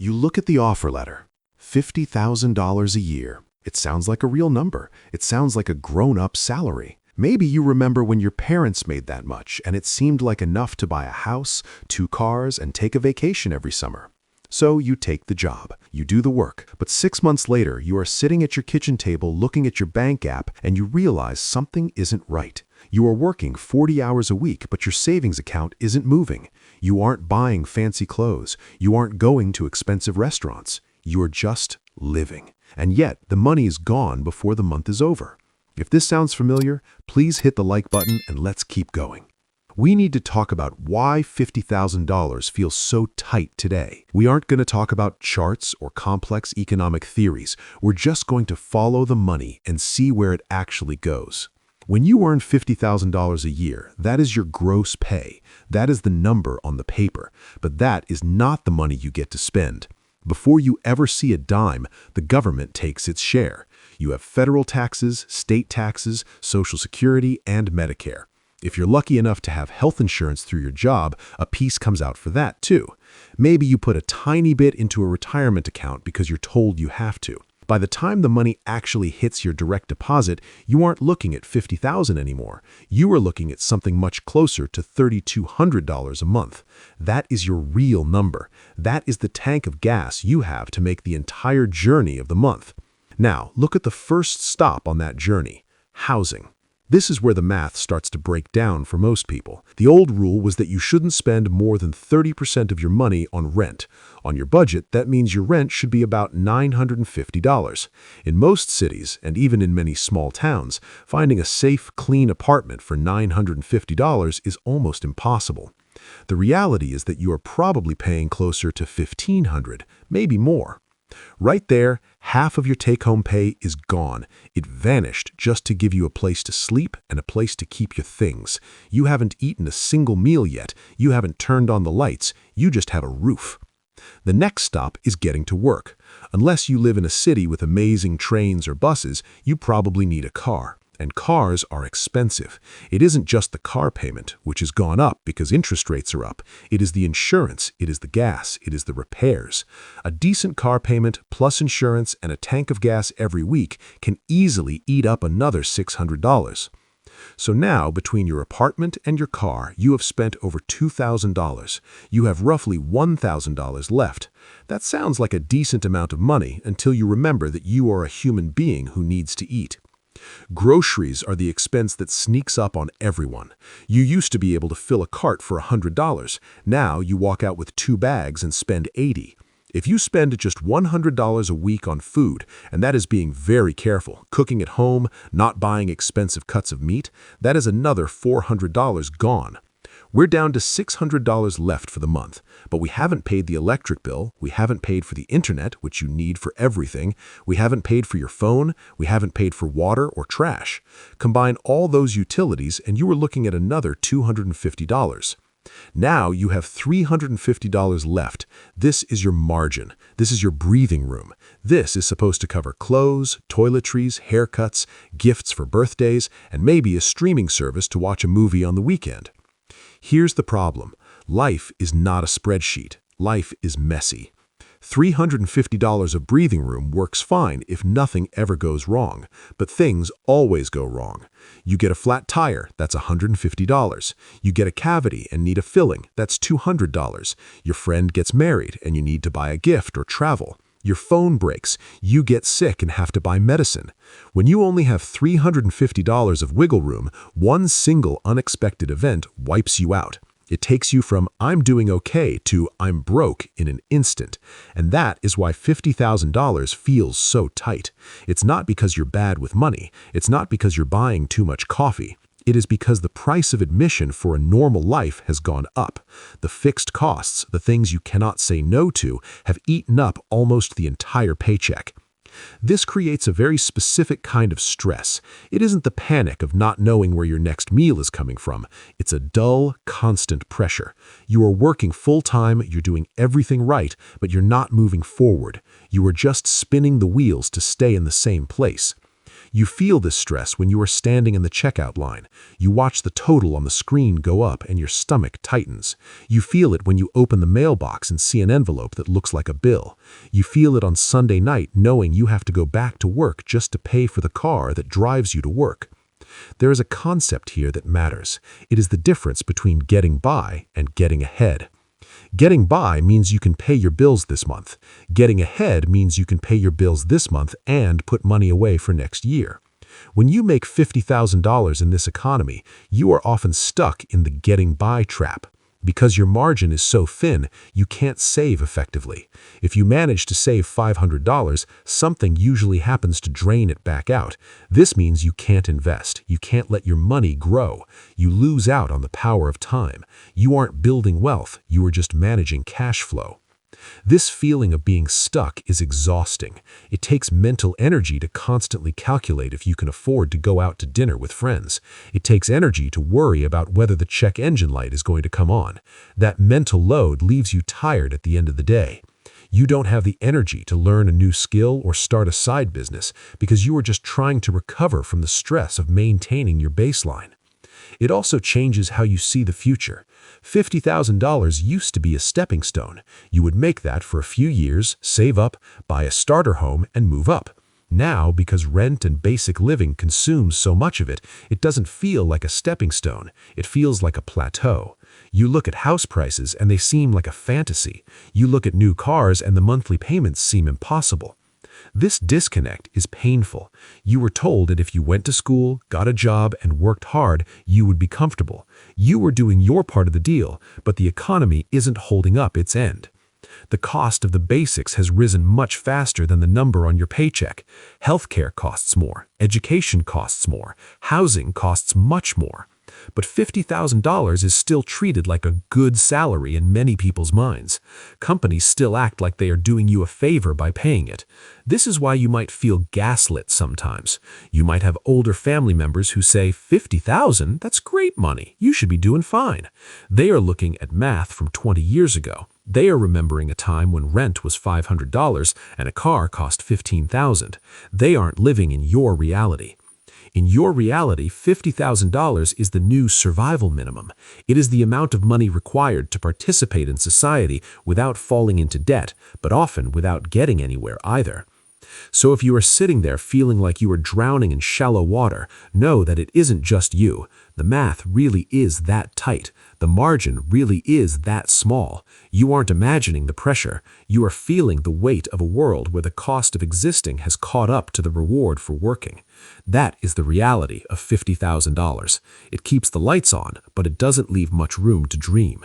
You look at the offer letter. $50,000 a year. It sounds like a real number. It sounds like a grown-up salary. Maybe you remember when your parents made that much, and it seemed like enough to buy a house, 2 cars, and take a vacation every summer. So you take the job. You do the work. But 6 months later, you are sitting at your kitchen table looking at your bank app, and you realize something isn't right. You are working 40 hours a week, but your savings account isn't moving. You aren't buying fancy clothes. You aren't going to expensive restaurants. You are just living. And yet, the money is gone before the month is over. If this sounds familiar, please hit the like button and let's keep going. We need to talk about why $50,000 feels so tight today. We aren't going to talk about charts or complex economic theories. We're just going to follow the money and see where it actually goes. When you earn $50,000 a year, that is your gross pay. That is the number on the paper. But that is not the money you get to spend. Before you ever see a dime, the government takes its share. You have federal taxes, state taxes, Social Security, and Medicare. If you're lucky enough to have health insurance through your job, a piece comes out for that too. Maybe you put a tiny bit into a retirement account because you're told you have to. By the time the money actually hits your direct deposit, you aren't looking at $50,000 anymore. You are looking at something much closer to $3,200 a month. That is your real number. That is the tank of gas you have to make the entire journey of the month. Now, look at the first stop on that journey: housing. This is where the math starts to break down for most people. The old rule was that you shouldn't spend more than 30% of your money on rent. On your budget, that means your rent should be about $950. In most cities, and even in many small towns, finding a safe, clean apartment for $950 is almost impossible. The reality is that you are probably paying closer to $1,500, maybe more. Right there, half of your take-home pay is gone. It vanished just to give you a place to sleep and a place to keep your things. You haven't eaten a single meal yet. You haven't turned on the lights. You just have a roof. The next stop is getting to work. Unless you live in a city with amazing trains or buses, you probably need a car. And cars are expensive. It isn't just the car payment, which has gone up because interest rates are up. It is the insurance, it is the gas, it is the repairs. A decent car payment plus insurance and a tank of gas every week can easily eat up another $600. So now, between your apartment and your car, you have spent over $2,000. You have roughly $1,000 left. That sounds like a decent amount of money until you remember that you are a human being who needs to eat. Groceries are the expense that sneaks up on everyone. You used to be able to fill a cart for $100. Now you walk out with 2 bags and spend $80. If you spend just $100 a week on food, and that is being very careful, cooking at home, not buying expensive cuts of meat, that is another $400 gone. We're down to $600 left for the month, but we haven't paid the electric bill, we haven't paid for the internet, which you need for everything, we haven't paid for your phone, we haven't paid for water or trash. Combine all those utilities and you are looking at another $250. Now you have $350 left. This is your margin. This is your breathing room. This is supposed to cover clothes, toiletries, haircuts, gifts for birthdays, and maybe a streaming service to watch a movie on the weekend. Here's the problem. Life is not a spreadsheet. Life is messy. $350 of breathing room works fine if nothing ever goes wrong, but things always go wrong. You get a flat tire, that's $150. You get a cavity and need a filling, that's $200. Your friend gets married and you need to buy a gift or travel. Your phone breaks, you get sick and have to buy medicine. When you only have $350 of wiggle room, one single unexpected event wipes you out. It takes you from "I'm doing okay" to "I'm broke" in an instant. And that is why $50,000 feels so tight. It's not because you're bad with money. It's not because you're buying too much coffee. It is because the price of admission for a normal life has gone up. The fixed costs, the things you cannot say no to, have eaten up almost the entire paycheck. This creates a very specific kind of stress. It isn't the panic of not knowing where your next meal is coming from. It's a dull, constant pressure. You are working full-time, you're doing everything right, but you're not moving forward. You are just spinning the wheels to stay in the same place. You feel this stress when you are standing in the checkout line. You watch the total on the screen go up and your stomach tightens. You feel it when you open the mailbox and see an envelope that looks like a bill. You feel it on Sunday night knowing you have to go back to work just to pay for the car that drives you to work. There is a concept here that matters. It is the difference between getting by and getting ahead. Getting by means you can pay your bills this month. Getting ahead means you can pay your bills this month and put money away for next year. When you make $50,000 in this economy, you are often stuck in the getting by trap. Because your margin is so thin, you can't save effectively. If you manage to save $500, something usually happens to drain it back out. This means you can't invest. You can't let your money grow. You lose out on the power of time. You aren't building wealth. You are just managing cash flow. This feeling of being stuck is exhausting. It takes mental energy to constantly calculate if you can afford to go out to dinner with friends. It takes energy to worry about whether the check engine light is going to come on. That mental load leaves you tired at the end of the day. You don't have the energy to learn a new skill or start a side business because you are just trying to recover from the stress of maintaining your baseline. It also changes how you see the future. $50,000 used to be a stepping stone. You would make that for a few years, save up, buy a starter home, and move up. Now, because rent and basic living consumes so much of it, it doesn't feel like a stepping stone. It feels like a plateau. You look at house prices and they seem like a fantasy. You look at new cars and the monthly payments seem impossible. This disconnect is painful. You were told that if you went to school, got a job, and worked hard, you would be comfortable. You were doing your part of the deal, but the economy isn't holding up its end. The cost of the basics has risen much faster than the number on your paycheck. Healthcare costs more, education costs more, housing costs much more. But $50,000 is still treated like a good salary in many people's minds. Companies still act like they are doing you a favor by paying it. This is why you might feel gaslit sometimes. You might have older family members who say, $50,000? That's great money. You should be doing fine. They are looking at math from 20 years ago. They are remembering a time when rent was $500 and a car cost $15,000. They aren't living in your reality. In your reality, $50,000 is the new survival minimum. It is the amount of money required to participate in society without falling into debt, but often without getting anywhere either. So if you are sitting there feeling like you are drowning in shallow water, know that it isn't just you. The math really is that tight. The margin really is that small. You aren't imagining the pressure. You are feeling the weight of a world where the cost of existing has caught up to the reward for working. That is the reality of $50,000. It keeps the lights on, but it doesn't leave much room to dream.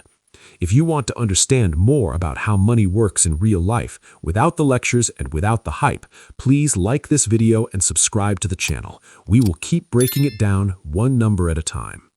If you want to understand more about how money works in real life, without the lectures and without the hype, please like this video and subscribe to the channel. We will keep breaking it down one number at a time.